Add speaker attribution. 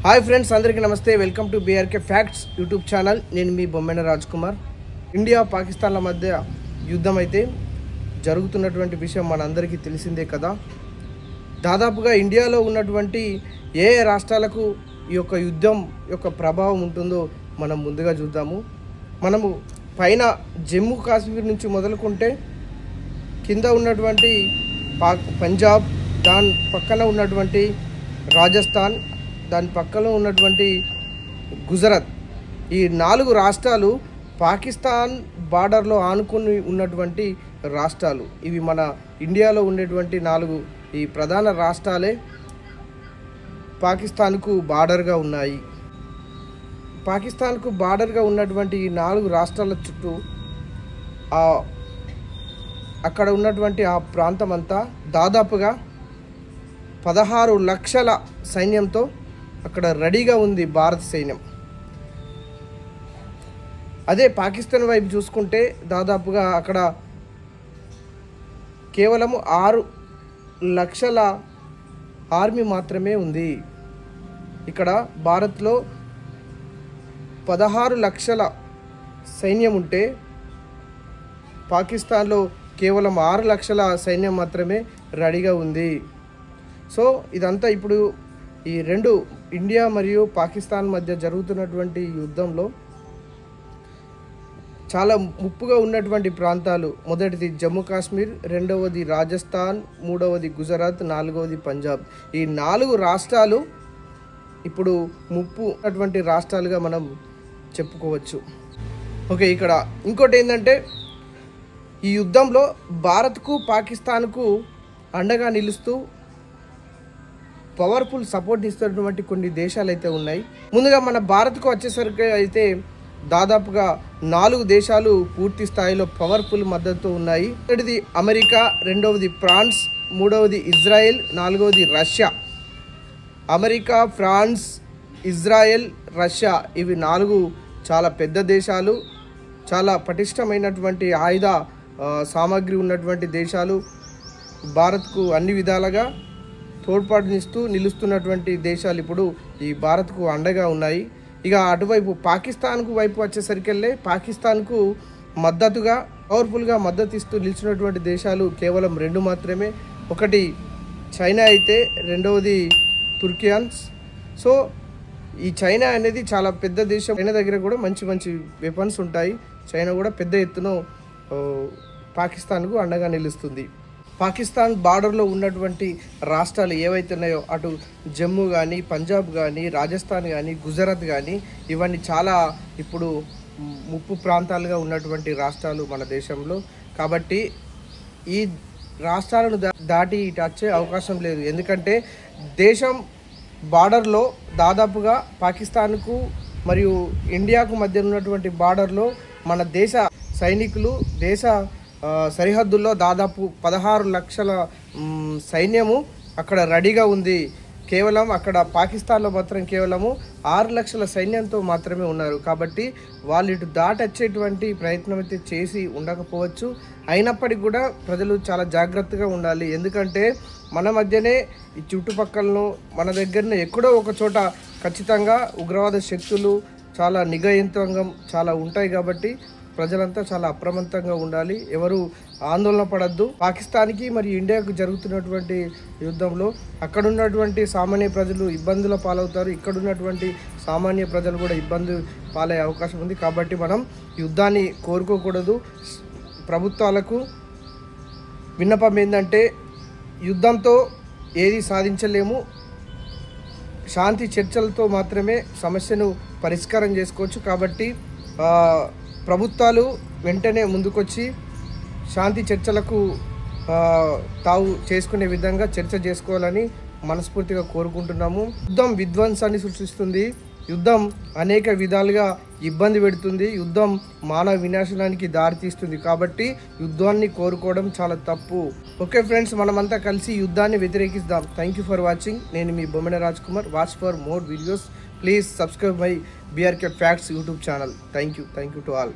Speaker 1: Hi friends, అందరికీ నమస్తే. Welcome to BRK facts YouTube channel. నేను మీ బొమ్మెన రాజ్ కుమార్. ఇండియా పాకిస్తాన్ల మధ్య యుద్ధం అయితే జరుగుతున్నటువంటి విషయం మనందరికీ తెలిసిందే కదా. దాదాపుగా ఇండియాలో ఉన్నటువంటి ఏ రాష్ట్రాలకు ఈ యొక్క యుద్ధం యొక్క ప్రభావం ఉంటుందో మనం ముందుగా చూద్దాము. మనము పైన జమ్మూ కాశ్మీర్ నుంచి మొదలుకుంటే కింద ఉన్నటువంటి పంజాబ్, దాని పక్కన ఉన్నటువంటి రాజస్థాన్, దాని పక్కన ఉన్నటువంటి గుజరాత్, ఈ 4 రాష్ట్రాలు పాకిస్తాన్ బార్డర్లో ఆనుకుని ఉన్నటువంటి రాష్ట్రాలు. ఇవి మన ఇండియాలో ఉండేటువంటి 4 ఈ ప్రధాన రాష్ట్రాలే పాకిస్తాన్కు బార్డర్గా ఉన్నాయి. పాకిస్తాన్కు బార్డర్గా ఉన్నటువంటి ఈ 4 రాష్ట్రాల చుట్టూ అక్కడ ఉన్నటువంటి ఆ ప్రాంతం అంతా దాదాపుగా 16 లక్షల సైన్యంతో అక్కడ రెడీగా ఉంది భారత సైన్యం. అదే పాకిస్తాన్ వైపు చూసుకుంటే దాదాపుగా అక్కడ కేవలం 6 లక్షల ఆర్మీ మాత్రమే ఉంది. ఇక్కడ భారత్లో 16 లక్షల సైన్యం ఉంటే పాకిస్తాన్లో కేవలం 6 లక్షల సైన్యం మాత్రమే రెడీగా ఉంది. సో ఇదంతా ఇప్పుడు ఈ 2 ఇండియా మరియు పాకిస్తాన్ మధ్య జరుగుతున్నటువంటి యుద్ధంలో చాలా ముప్పుగా ఉన్నటువంటి ప్రాంతాలు. మొదటిది జమ్మూ కాశ్మీర్, రెండవది రాజస్థాన్, మూడవది గుజరాత్, నాలుగవది పంజాబ్. ఈ 4 రాష్ట్రాలు ఇప్పుడు ముప్పు ఉన్నటువంటి రాష్ట్రాలుగా మనం చెప్పుకోవచ్చు. ఓకే, ఇక్కడ ఇంకోటి ఏంటంటే ఈ యుద్ధంలో భారత్కు పాకిస్తాన్కు అండగా నిలుస్తూ పవర్ఫుల్ సపోర్ట్ ఇస్తున్నటువంటి కొన్ని దేశాలు అయితే ఉన్నాయి. ముందుగా మన భారత్కు వచ్చేసరికి అయితే దాదాపుగా 4 దేశాలు పూర్తి స్థాయిలో పవర్ఫుల్ మద్దతు ఉన్నాయి. మొదటిది అమెరికా, రెండవది ఫ్రాన్స్, మూడవది ఇజ్రాయెల్, నాలుగవది Russia. America, France, Israel, Russia ఇవి 4 చాలా పెద్ద దేశాలు, చాలా పటిష్టమైనటువంటి ఆయుధ సామాగ్రి ఉన్నటువంటి దేశాలు. భారత్కు అన్ని విధాలుగా తోడ్పాటునిస్తూ నిలుస్తున్నటువంటి దేశాలు ఇప్పుడు ఈ భారత్కు అండగా ఉన్నాయి. ఇక అటువైపు పాకిస్తాన్కు వైపు వచ్చేసరికెళ్ళే పాకిస్తాన్కు మద్దతుగా పవర్ఫుల్గా మద్దతు ఇస్తూ నిలిచినటువంటి దేశాలు కేవలం 2 మాత్రమే. ఒకటి చైనా అయితే రెండవది తుర్కియాన్స్. సో ఈ చైనా అనేది చాలా పెద్ద దేశం. చైనా దగ్గర కూడా మంచి మంచి వెపన్స్ ఉంటాయి. చైనా కూడా పెద్ద ఎత్తున పాకిస్తాన్కు అండగా నిలుస్తుంది. పాకిస్తాన్ బార్డర్లో ఉన్నటువంటి రాష్ట్రాలు ఏవైతే ఉన్నాయో అటు జమ్మూ కానీ, పంజాబ్ కానీ, రాజస్థాన్ కానీ, గుజరాత్ కానీ ఇవన్నీ చాలా ఇప్పుడు ముప్పు ప్రాంతాలుగా ఉన్నటువంటి రాష్ట్రాలు మన దేశంలో. కాబట్టి ఈ రాష్ట్రాలను దాటి ఇటు వచ్చే అవకాశం లేదు. ఎందుకంటే దేశం బార్డర్లో దాదాపుగా పాకిస్తాన్కు మరియు ఇండియాకు మధ్య ఉన్నటువంటి బార్డర్లో మన దేశ సైనికులు దేశ సరిహద్దుల్లో దాదాపు 16 లక్షల సైన్యము అక్కడ రెడీగా ఉంది. కేవలం అక్కడ పాకిస్తాన్లో మాత్రం కేవలము 6 లక్షల సైన్యంతో మాత్రమే ఉన్నారు. కాబట్టి వాళ్ళు ఇటు దాటొచ్చేటువంటి ప్రయత్నం అయితే చేసి ఉండకపోవచ్చు. అయినప్పటికీ కూడా ప్రజలు చాలా జాగ్రత్తగా ఉండాలి. ఎందుకంటే మన మధ్యనే ఈ చుట్టుపక్కలను మన దగ్గరనే ఎక్కడో ఒక చోట ఖచ్చితంగా ఉగ్రవాద శక్తులు చాలా నిఘాయంత్రంగా చాలా ఉంటాయి. కాబట్టి ప్రజలంతా చాలా అప్రమత్తంగా ఉండాలి. ఎవరు ఆందోళన పడద్దు. పాకిస్తాన్కి మరియు ఇండియాకు జరుగుతున్నటువంటి యుద్ధంలో అక్కడ ఉన్నటువంటి సామాన్య ప్రజలు ఇబ్బందుల పాలవుతారు. ఇక్కడ ఉన్నటువంటి సామాన్య ప్రజలు కూడా ఇబ్బంది పాలయ్యే అవకాశం ఉంది. కాబట్టి మనం యుద్ధాన్ని కోరుకోకూడదు. ప్రభుత్వాలకు విన్నపం ఏంటంటే యుద్ధంతో ఏది సాధించలేము. శాంతి చర్చలతో మాత్రమే సమస్యను పరిష్కారం చేసుకోవచ్చు. కాబట్టి ప్రభుత్వాలు వెంటనే ముందుకొచ్చి శాంతి చర్చలకు తావు చేసుకునే విధంగా చర్చ చేసుకోవాలని మనస్ఫూర్తిగా కోరుకుంటున్నాము. యుద్ధం విధ్వంసాన్ని సృష్టిస్తుంది. యుద్ధం అనేక విధాలుగా ఇబ్బంది పెడుతుంది. యుద్ధం మానవ వినాశనానికి దారితీస్తుంది. కాబట్టి యుద్ధాన్ని కోరుకోవడం చాలా తప్పు. ఓకే ఫ్రెండ్స్, మనమంతా కలిసి యుద్ధాన్ని వ్యతిరేకిద్దాం. Thank you for watching. నేను మీ Bommena Raj Kumar. Watch for more videos. Please subscribe my BRK facts YouTube channel. Thank you to all.